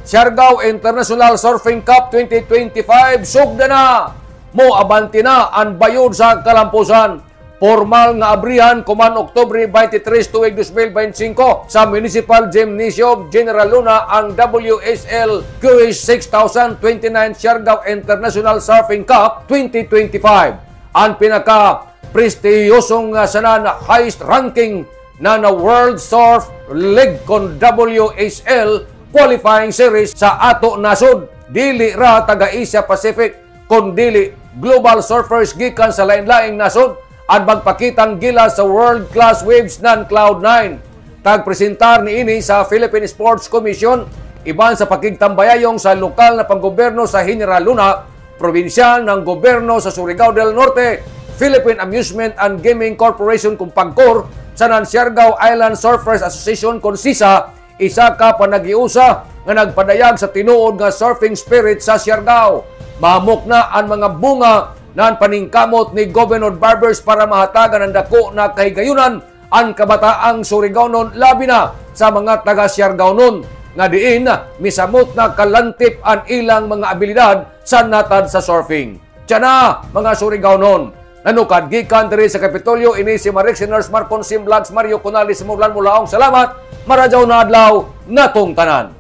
Siargao International Surfing Cup 2025 sugda na. Mo abanti na ang bayod sa kalampusan. Formal nga abrihan kuman Oktubre 23 tuig 2025 sa Municipal Gymnasium General Luna ang WSL QS 6029 Siargao International Surfing Cup 2025. Ang pinaka-prestiyosong sanan highest ranking na World Surf League kon WSL qualifying series sa ato nasod. Dili ra taga Asia Pacific kundi global surfers gikan sa lain-laing nasod at magpakitang gilas sa world-class waves ng Cloud9. Tagpresentar ni ini sa Philippine Sports Commission, iban sa pakigtambayayong sa lokal na panggoberno sa General Luna, probinsyal ng goberno sa Surigao del Norte, Philippine Amusement and Gaming Corporation kung PAGCOR, sa Siargao Island Surfers Association kung SISA, isa ka panagiusa nga nagpadayag sa tinuod nga surfing spirit sa Siargao. Mahamok na ang mga bunga ng paningkamot ni Governor Barbers para mahatagan ang dako na kahigayunan ang kabataang Surigaonon labi na sa mga taga Siargaonon nga diin misamot na kalantip ang ilang mga abilidad sa natad sa surfing. Tiyan mga Surigaonon, nanukad gikan diri sa Kapitolyo ini si Marix Nurse Marcon Sim Vlogs Mario Conales Mulaong. Salamat, maradyaw na adlaw natong tanan.